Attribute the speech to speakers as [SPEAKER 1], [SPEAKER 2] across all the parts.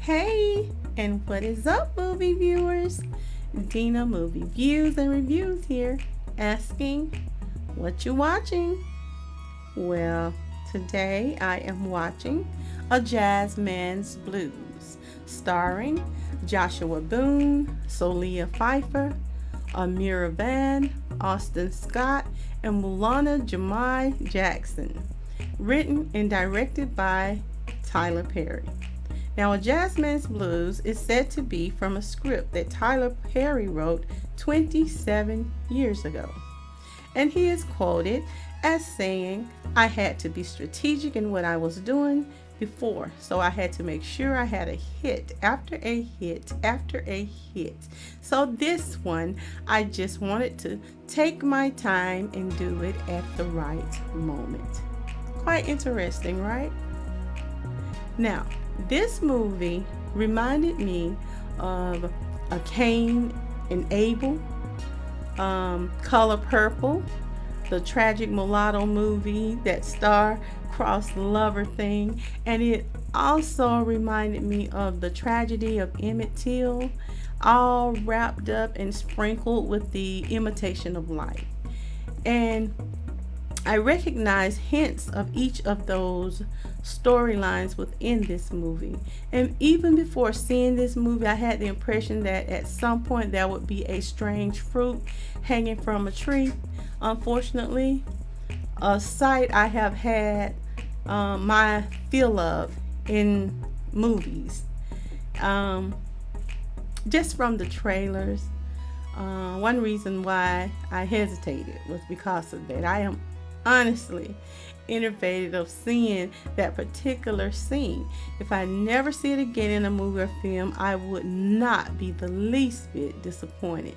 [SPEAKER 1] Hey, and what is up, movie viewers? Dena Movie Views and Reviews here, asking what you watching. Well, today I am watching A Jazzman's Blues, starring Joshua Boone, Solia Pfeiffer, Amira Van, Austin Scott, and Mulana Jamai Jackson. Written and directed by Tyler Perry. Now, A Jazzman's Blues is said to be from a script that Tyler Perry wrote 27 years ago. And he is quoted as saying, I had to be strategic in what I was doing before, so I had to make sure I had a hit after a hit after a hit. So this one, I just wanted to take my time and do it at the right moment. Quite interesting, right? Now, this movie reminded me of a Cain and Abel, Color Purple, the tragic mulatto movie, that star-crossed lover thing, and it also reminded me of the tragedy of Emmett Till, all wrapped up and sprinkled with the imitation of life. And I recognize hints of each of those storylines within this movie. And even before seeing this movie, I had the impression that at some point there would be a strange fruit hanging from a tree. Unfortunately, a sight I have had my fill of in movies. Just from the trailers. One reason why I hesitated was because of that. I am honestly innovative of seeing that particular scene. If I never see it again in a movie or film, I would not be the least bit disappointed.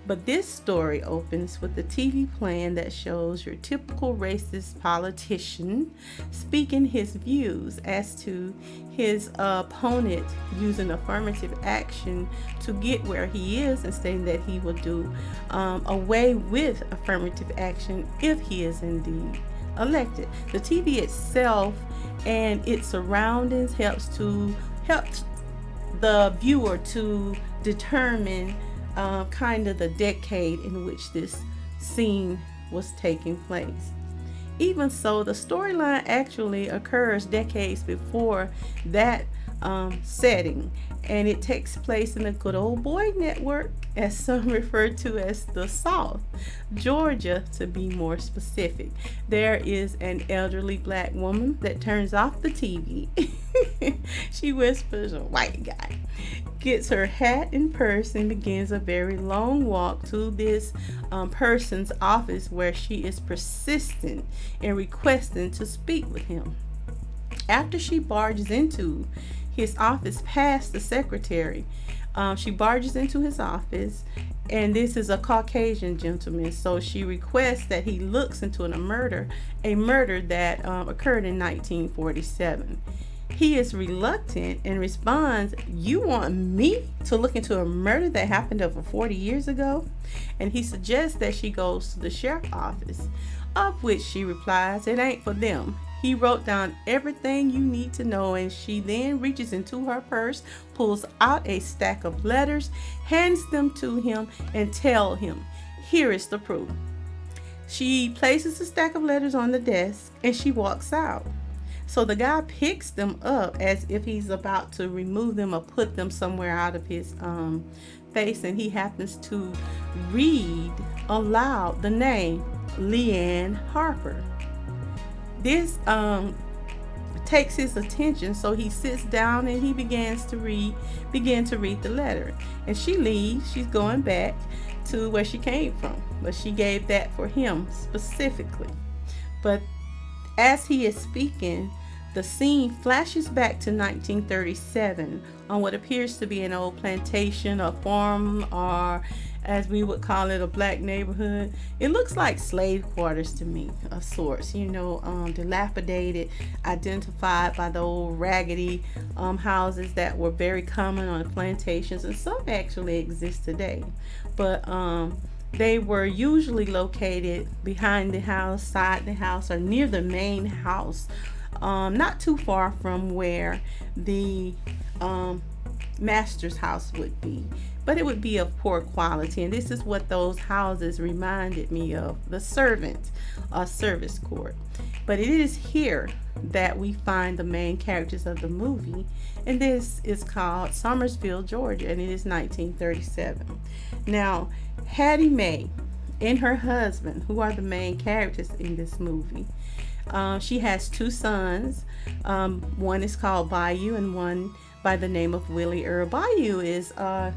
[SPEAKER 1] But this story opens with a TV plan that shows your typical racist politician speaking his views as to his opponent using affirmative action to get where he is, and stating that he will do away with affirmative action if he is indeed elected. The TV itself and its surroundings helps the viewer to determine kind of the decade in which this scene was taking place. Even so, the storyline actually occurs decades before that setting, and it takes place in the good old boy network, as some refer to as the South, Georgia to be more specific. There is an elderly black woman that turns off the TV. She whispers a white guy, gets her hat and purse, and begins a very long walk to this person's office, where she is persistent in requesting to speak with him. After she barges into his office past the secretary, she barges into his office, and this is a Caucasian gentleman, so she requests that he looks into a murder that occurred in 1947. He is reluctant and responds, "You want me to look into a murder that happened over 40 years ago?" And he suggests that she goes to the sheriff's office, of which she replies, "It ain't for them. He wrote down everything you need to know." And she then reaches into her purse, pulls out a stack of letters, hands them to him, and tells him, "Here is the proof." She places the stack of letters on the desk and she walks out. So the guy picks them up as if he's about to remove them or put them somewhere out of his face, and he happens to read aloud the name Leanne Harper. This takes his attention, so he sits down and he begins to read the letter. And she leaves. She's going back to where she came from, but she gave that for him specifically. But as he is speaking, the scene flashes back to 1937 on what appears to be an old plantation, a farm, or as we would call it, a black neighborhood. It looks like slave quarters to me, of sorts, dilapidated, identified by the old raggedy houses that were very common on plantations, and some actually exist today. But they were usually located behind the house, side the house, or near the main house not too far from where the master's house would be, but it would be of poor quality. And this is what those houses reminded me of, the servant service court. But it is here that we find the main characters of the movie, and this is called Summersville, Georgia, and it is 1937. Now, Hattie Mae and her husband, who are the main characters in this movie, she has two sons. One is called Bayou, and one by the name of Willie Earl. Bayou is a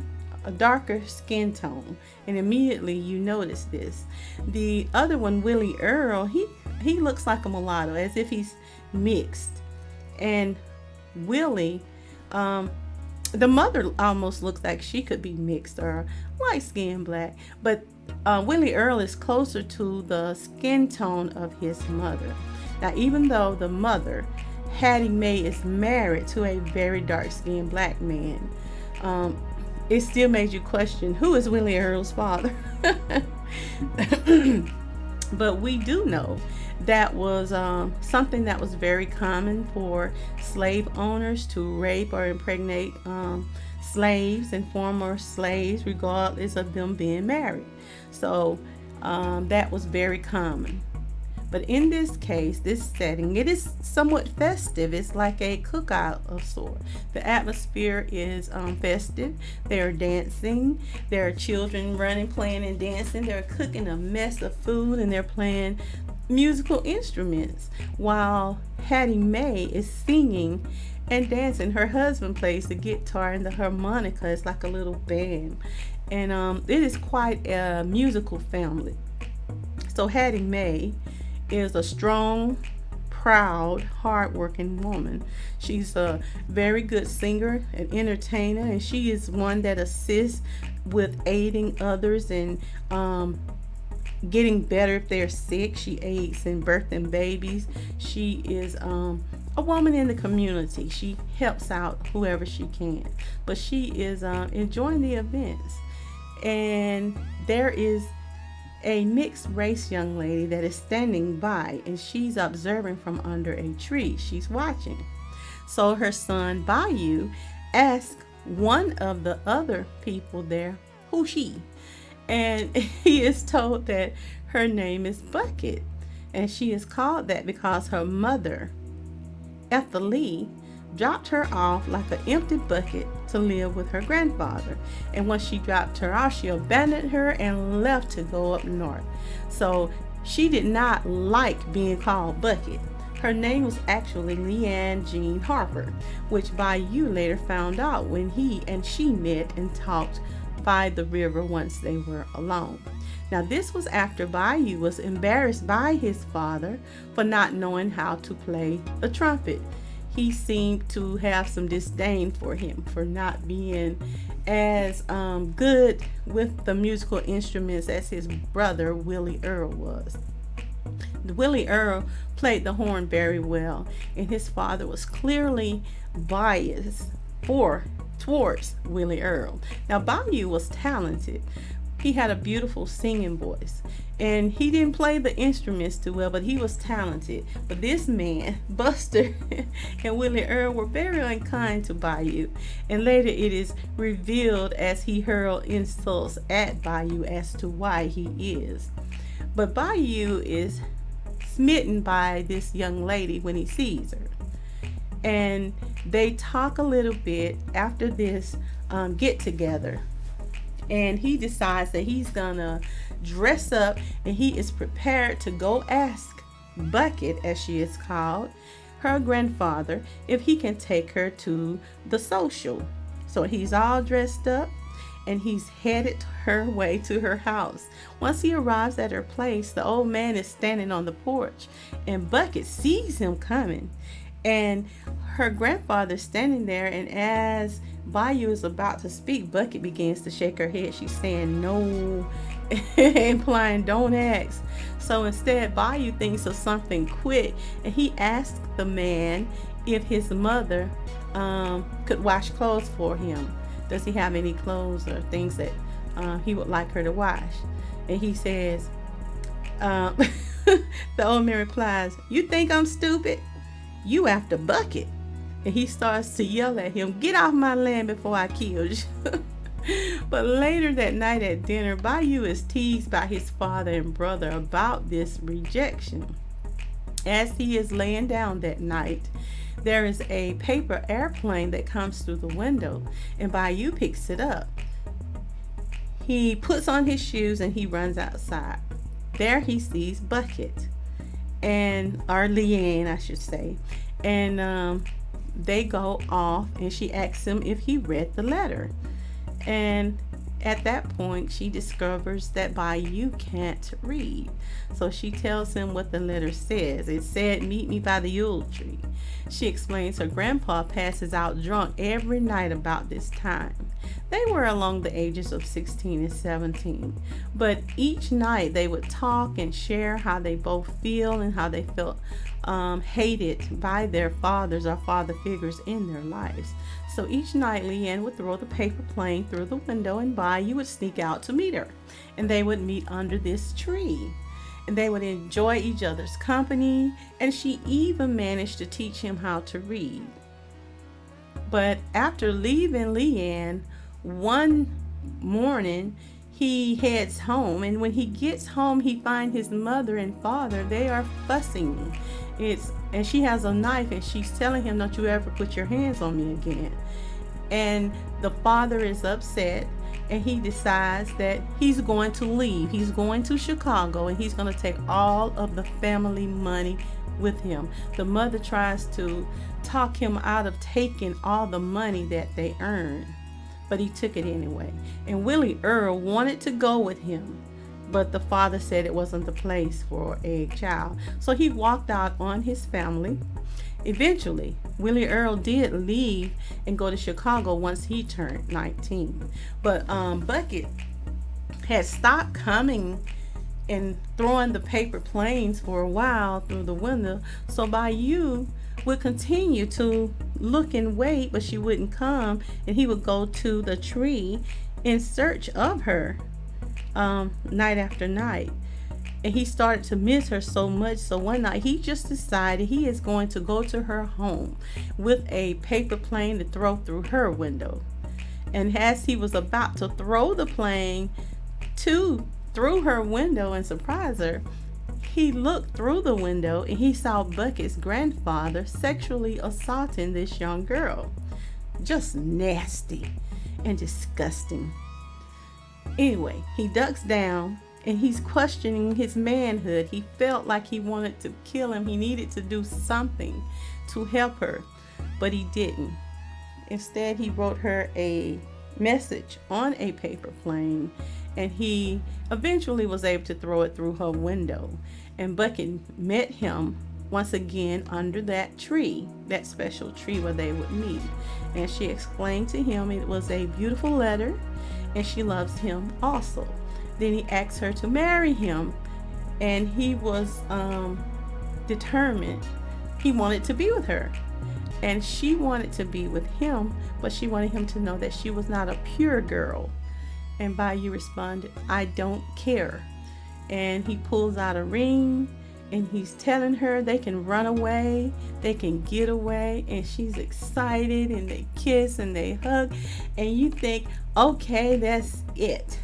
[SPEAKER 1] darker skin tone, and immediately you notice this. The other one, Willie Earl, he looks like a mulatto, as if he's mixed. And Willie, the mother almost looks like she could be mixed or light skin black, but Willie Earl is closer to the skin tone of his mother. Now, even though the mother, Hattie Mae, is married to a very dark-skinned black man, it still made you question, who is Willie Earl's father? But we do know that was something that was very common for slave owners to rape or impregnate slaves and former slaves, regardless of them being married. So that was very common. But in this case, this setting, it is somewhat festive. It's like a cookout of sorts. The atmosphere is festive. They're dancing. There are children running, playing, and dancing. They're cooking a mess of food, and they're playing musical instruments while Hattie Mae is singing and dancing. Her husband plays the guitar and the harmonica. It's like a little band. And it is quite a musical family. So Hattie Mae is a strong, proud, hardworking woman. She's a very good singer and entertainer, and she is one that assists with aiding others and getting better if they're sick. She aids in birthing babies. She is a woman in the community. She helps out whoever she can, but she is enjoying the events. And there is a mixed race young lady that is standing by, and she's observing from under a tree. She's watching. So her son Bayou asks one of the other people there, who's she? And he is told that her name is Bucket, and she is called that because her mother, Ethel Lee, dropped her off like an empty bucket to live with her grandfather. And once she dropped her off, she abandoned her and left to go up north. So she did not like being called Bucket. Her name was actually Leanne Jean Harper, which Bayou later found out when he and she met and talked by the river once they were alone. Now, this was after Bayou was embarrassed by his father for not knowing how to play the trumpet. He seemed to have some disdain for him for not being as good with the musical instruments as his brother Willie Earl was. Willie Earl played the horn very well, and his father was clearly biased towards Willie Earl. Now, Bayou was talented. He had a beautiful singing voice, and he didn't play the instruments too well, but he was talented. But this man, Buster, and Willie Earl were very unkind to Bayou, and later it is revealed as he hurled insults at Bayou as to why he is. But Bayou is smitten by this young lady when he sees her, and they talk a little bit after this get together. And he decides that he's gonna dress up, and he is prepared to go ask Bucket, as she is called, her grandfather, if he can take her to the social. So he's all dressed up, and he's headed her way to her house. Once he arrives at her place, the old man is standing on the porch, and Bucket sees him coming, and her grandfather is standing there. And as Bayou is about to speak, Bucket begins to shake her head. She's saying no, implying don't ask. So instead, Bayou thinks of something quick, and he asks the man if his mother could wash clothes for him. Does he have any clothes or things that he would like her to wash? And he says, the old man replies, "You think I'm stupid?" "You after Bucket." And he starts to yell at him, "Get off my land before I kill you." But later that night at dinner, Bayou is teased by his father and brother about this rejection. As he is laying down that night, there is a paper airplane that comes through the window, and Bayou picks it up. He puts on his shoes and he runs outside. There he sees Bucket or Leanne, I should say, and they go off, and she asks him if he read the letter. And at that point, she discovers that Bayou can't read. So she tells him what the letter says. It said, "Meet me by the Yule tree." She explains her grandpa passes out drunk every night about this time. They were along the ages of 16 and 17, but each night they would talk and share how they both feel and how they felt hated by their fathers or father figures in their lives. So each night Leanne would throw the paper plane through the window and Bayou would sneak out to meet her. And they would meet under this tree. And they would enjoy each other's company, and she even managed to teach him how to read. But after leaving Leanne, one morning he heads home, and when he gets home he finds his mother and father. They are fussing. And she has a knife and she's telling him, "Don't you ever put your hands on me again." And the father is upset, and he decides that he's going to leave. He's going to Chicago, and he's going to take all of the family money with him. The mother tries to talk him out of taking all the money that they earned, but he took it anyway. And Willie Earl wanted to go with him, but the father said it wasn't the place for a child. So he walked out on his family. Eventually, Willie Earl did leave and go to Chicago once he turned 19. But Bucket had stopped coming and throwing the paper planes for a while through the window. So Bayou would continue to look and wait, but she wouldn't come, and he would go to the tree in search of her night after night. And he started to miss her so much, so one night he just decided he is going to go to her home with a paper plane to throw through her window. And as he was about to throw the plane through her window and surprise her, he looked through the window and he saw Bucket's grandfather sexually assaulting this young girl. Just nasty and disgusting. Anyway, he ducks down and he's questioning his manhood. He felt like he wanted to kill him. He needed to do something to help her, but he didn't. Instead, he wrote her a message on a paper plane, and he eventually was able to throw it through her window. And Bucket met him once again under that tree, that special tree where they would meet. And she explained to him it was a beautiful letter, and she loves him also. Then he asked her to marry him, and he was determined. He wanted to be with her, and she wanted to be with him, but she wanted him to know that she was not a pure girl. And Bayou responded, "I don't care." And he pulls out a ring, and he's telling her they can run away, they can get away, and she's excited, and they kiss and they hug, and you think, okay, that's it.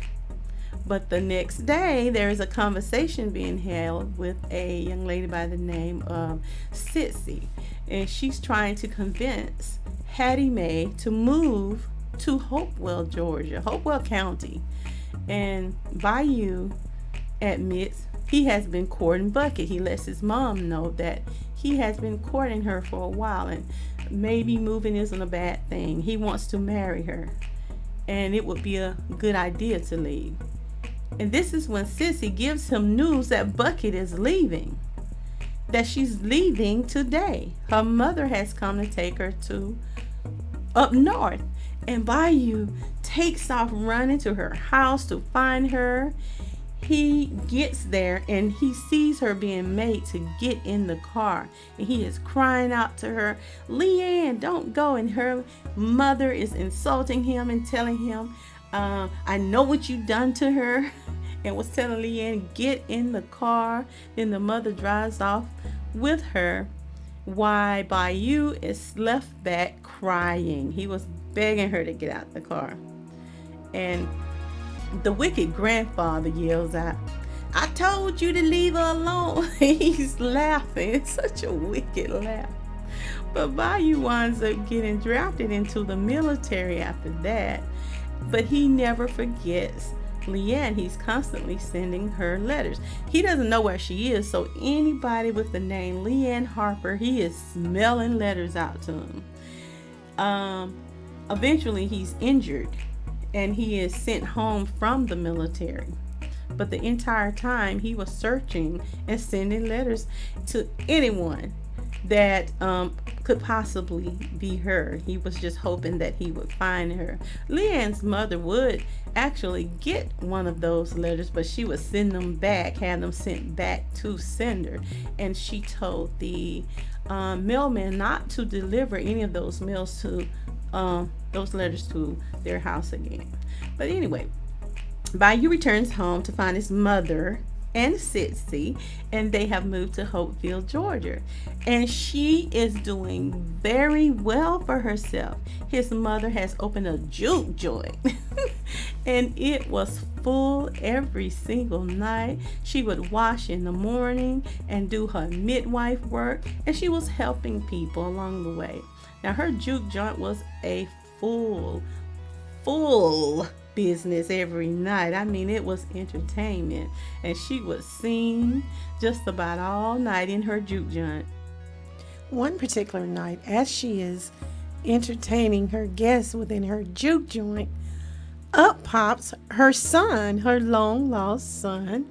[SPEAKER 1] But the next day, there is a conversation being held with a young lady by the name of Sissy, and she's trying to convince Hattie Mae to move to Hopewell, Georgia, Hopewell County. And Bayou admits he has been courting Bucket. He lets his mom know that he has been courting her for a while, and maybe moving isn't a bad thing. He wants to marry her, and it would be a good idea to leave. And this is when Sissy gives him news that Bucket is leaving, that she's leaving today. Her mother has come to take her to up north. And Bayou takes off running to her house to find her. He gets there and he sees her being made to get in the car, and he is crying out to her, "Leanne, don't go." And her mother is insulting him and telling him, "I know what you've done to her," and was telling Leanne, "Get in the car." Then the mother drives off with her. why Bayou is left back crying. He was begging her to get out the car. And the wicked grandfather yells out, "I told you to leave her alone." He's laughing. It's such a wicked laugh. But Bayou winds up getting drafted into the military after that. But he never forgets Leanne. He's constantly sending her letters. He doesn't know where she is, so anybody with the name Leanne Harper, he is smelling letters out to him. Eventually, he's injured and he is sent home from the military. But the entire time, he was searching and sending letters to anyone that could possibly be her. He was just hoping that he would find her. Leanne's mother would actually get one of those letters, but she would send them back, have them sent back to sender. And she told the mailman not to deliver any of those mails to those letters to their house again. But anyway, Bayou returns home to find his mother and Sitsi, and they have moved to Hopeville, Georgia. And she is doing very well for herself. His mother has opened a juke joint, and it was full every single night. She would wash in the morning and do her midwife work, and she was helping people along the way. Now, her juke joint was a full business every night. I mean, it was entertainment, and she would sing just about all night in her juke joint.
[SPEAKER 2] One particular night, as she is entertaining her guests within her juke joint, up pops her son, her long lost son,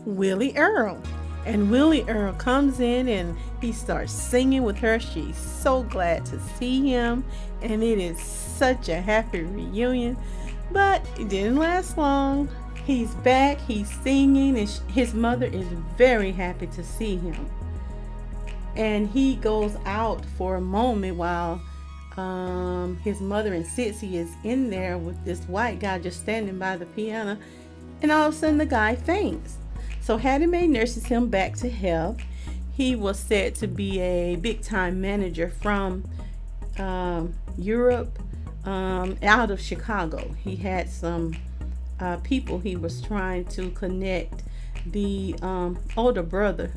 [SPEAKER 2] Willie Earl. And Willie Earl comes in and he starts singing with her. She's so glad to see him, and it is such a happy reunion. But it didn't last long. He's back, he's singing, and his mother is very happy to see him. And he goes out for a moment while his mother and Sitsi is in there with this white guy just standing by the piano. And all of a sudden the guy faints. So Hattie Mae nurses him back to health. He was said to be a big-time manager from Europe, out of Chicago. He had some people he was trying to connect the older brother,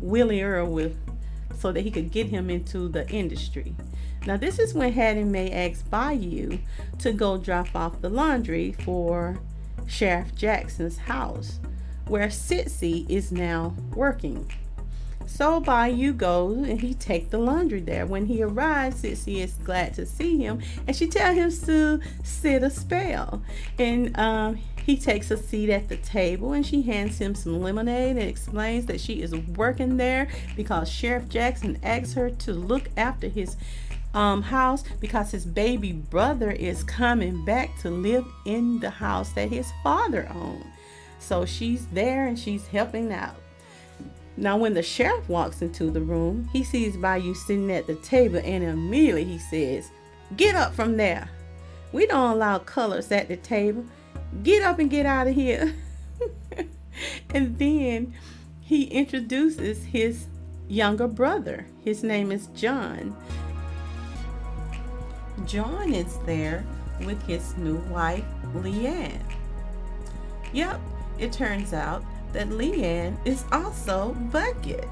[SPEAKER 2] Willie Earl, with, so that he could get him into the industry. Now, this is when Hattie Mae asked Bayou to go drop off the laundry for Sheriff Jackson's house, where Sitsi is now working. So Bayou goes and he takes the laundry there. When he arrives, Sitsi is glad to see him, and she tells him to sit a spell. And he takes a seat at the table, and she hands him some lemonade and explains that she is working there because Sheriff Jackson asked her to look after his house because his baby brother is coming back to live in the house that his father owned. So she's there and she's helping out. Now, when the sheriff walks into the room, he sees Bayou sitting at the table, and immediately he says, "Get up from there. We don't allow colors at the table. Get up and get out of here." And then he introduces his younger brother. His name is John. John is there with his new wife, Leanne. Yep, it turns out that Leanne is also Bucket,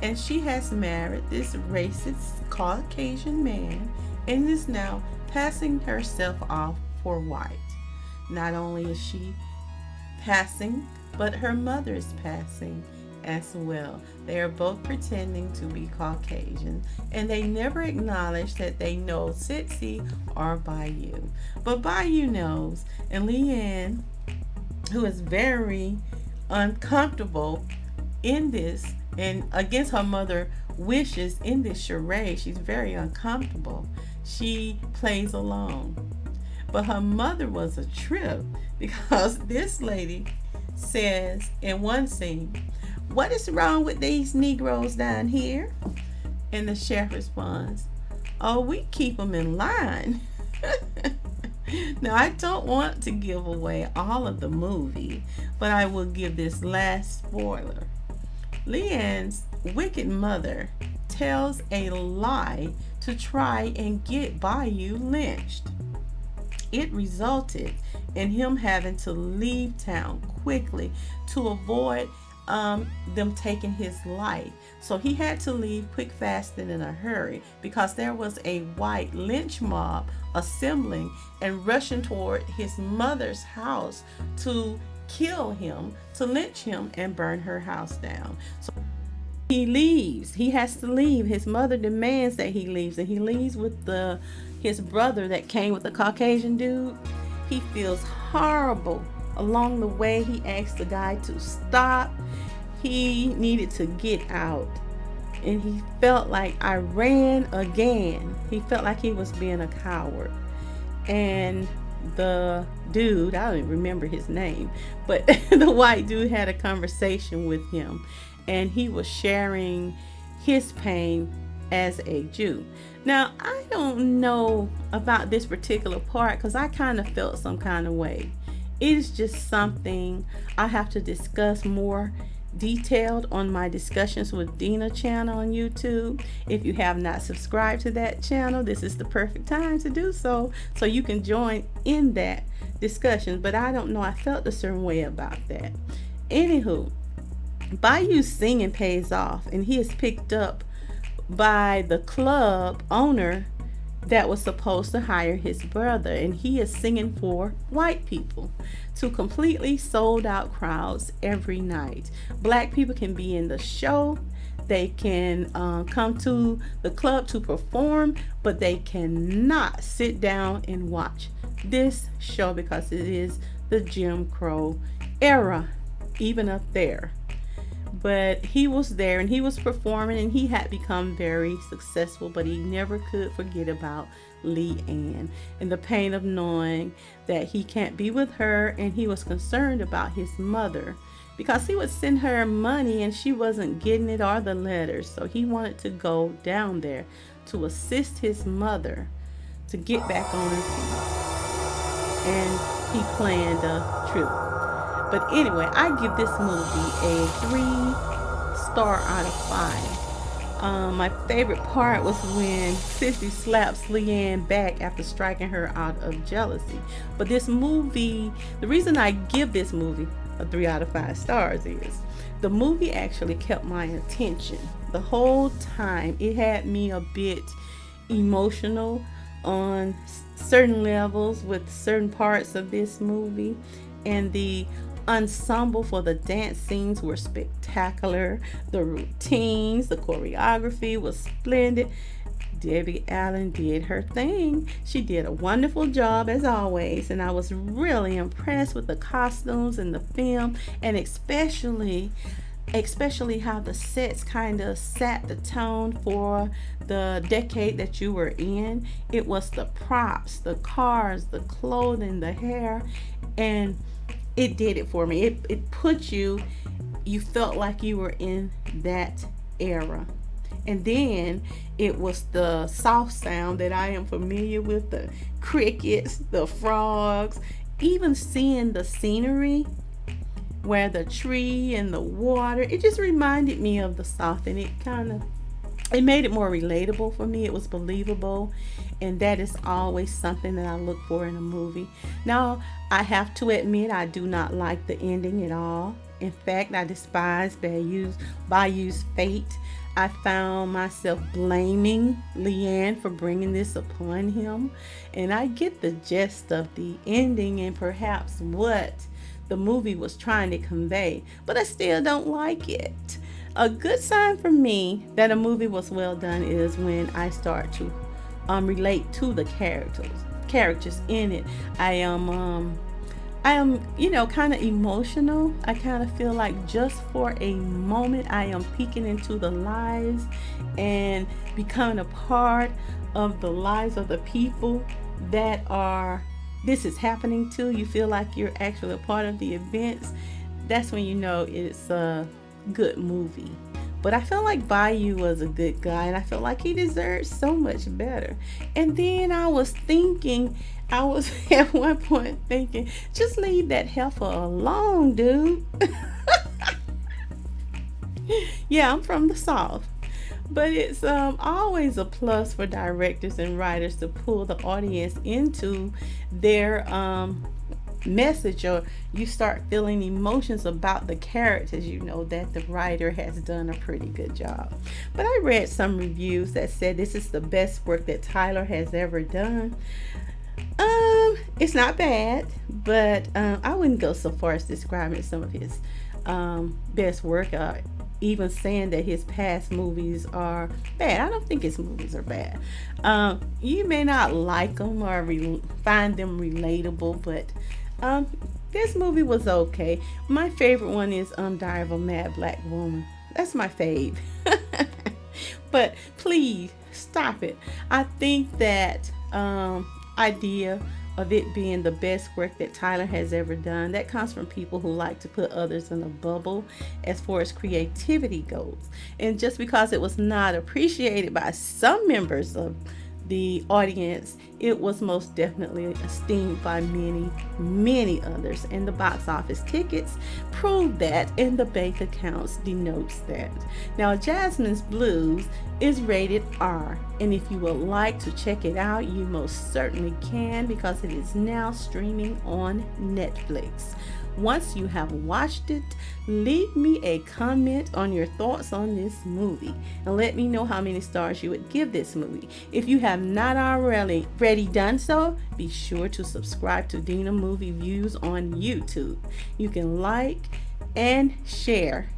[SPEAKER 2] and she has married this racist Caucasian man and is now passing herself off for white. Not only is she passing, but her mother is passing as well. They are both pretending to be Caucasian, and they never acknowledge that they know Sitsi or Bayou. But Bayou knows, and Leanne, who is very uncomfortable in this and against her mother wishes in this charade, she's very uncomfortable. She plays along. But her mother was a trip, because this lady says in one scene, "What is wrong with these Negroes down here?" And the sheriff responds, "Oh, we keep them in line." Now, I don't want to give away all of the movie, but I will give this last spoiler. Leanne's wicked mother tells a lie to try and get Bayou lynched. It resulted in him having to leave town quickly to avoid them taking his life. So he had to leave quick, fast, and in a hurry because there was a white lynch mob assembling and rushing toward his mother's house to kill him, to lynch him, and burn her house down. So he leaves. He has to leave. His mother demands that he leaves, and he leaves with his brother that came with the Caucasian dude. He feels horrible. Along the way, he asked the guy to stop. He needed to get out. And he felt like I ran again. He felt like he was being a coward. And the dude, I don't even remember his name, but the white dude had a conversation with him. And he was sharing his pain as a Jew. Now, I don't know about this particular part because I kind of felt some kind of way. It is just something I have to discuss more detailed on my Discussions with Dena channel on YouTube. If you have not subscribed to that channel, this is the perfect time to do so you can join in that discussion. But I don't know, I felt a certain way about that. Anywho, Bayou's singing pays off, and he is picked up by the club owner that was supposed to hire his brother, and he is singing for white people to completely sold out crowds every night. Black people can be in the show, they can come to the club to perform, but they cannot sit down and watch this show because it is the Jim Crow era, even up there. But he was there and he was performing, and he had become very successful, but he never could forget about Leanne and the pain of knowing that he can't be with her. And he was concerned about his mother because he would send her money and she wasn't getting it or the letters. So he wanted to go down there to assist his mother to get back on her feet. And he planned a trip. But anyway, I give this movie a 3-star out of 5. My favorite part was when Sissy slaps Leanne back after striking her out of jealousy. But this movie, the reason I give this movie a 3 out of 5 stars is the movie actually kept my attention the whole time. It had me a bit emotional on certain levels with certain parts of this movie, and the ensemble for the dance scenes were spectacular. The routines, the choreography was splendid. Debbie Allen did her thing. She did a wonderful job as always, and I was really impressed with the costumes and the film, and especially how the sets kind of set the tone for the decade that you were in. It was the props, the cars, the clothing, the hair, and it did it for me. It put you felt like you were in that era. And then it was the soft sound that I am familiar with, the crickets, the frogs, even seeing the scenery where the tree and the water, it just reminded me of the South, and it made it more relatable for me. It was believable, and that is always something that I look for in a movie. Now, I have to admit, I do not like the ending at all. In fact, I despise Bayou's fate. I found myself blaming Leanne for bringing this upon him, and I get the gist of the ending and perhaps what the movie was trying to convey, but I still don't like it. A good sign for me that a movie was well done is when I start to relate to the characters in it. I am kind of emotional. I kind of feel like just for a moment I am peeking into the lives and becoming a part of the lives of the people that this is happening to. You feel like you're actually a part of the events. That's when you know it's a good movie. But I felt like Bayou was a good guy, and I felt like he deserved so much better. And then I was at one point thinking, just leave that heifer alone, dude. Yeah, I'm from the South. But it's always a plus for directors and writers to pull the audience into their message, or you start feeling emotions about the characters. You know that the writer has done a pretty good job. But I read some reviews that said this is the best work that Tyler has ever done. It's not bad, but I wouldn't go so far as describing some of his best work, even saying that his past movies are bad. I don't think his movies are bad. You may not like them or find them relatable, but this movie was okay. My favorite one is Diary of a Mad Black Woman. That's my fave. But please stop it. I think that idea of it being the best work that Tyler has ever done, that comes from people who like to put others in a bubble as far as creativity goes. And just because it was not appreciated by some members of the audience, it was most definitely esteemed by many, many others. And the box office tickets prove that, and the bank accounts denotes that. Now, Jazzman's Blues is rated R, and if you would like to check it out, you most certainly can, because it is now streaming on Netflix. Once you have watched it, leave me a comment on your thoughts on this movie and let me know how many stars you would give this movie. If you have not already done so, be sure to subscribe to Dena Movie Views on YouTube. You can like and share.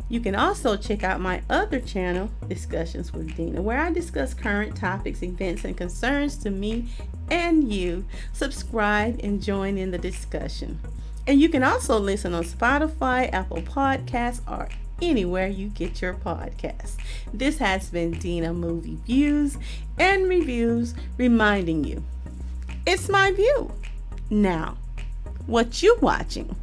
[SPEAKER 2] You can also check out my other channel, Discussions with Dena, where I discuss current topics, events, and concerns to me and you. Subscribe and join in the discussion. And you can also listen on Spotify, Apple Podcasts, or anywhere you get your podcasts. This has been Dena Movie Views and Reviews, reminding you, it's my view. Now, what you watching?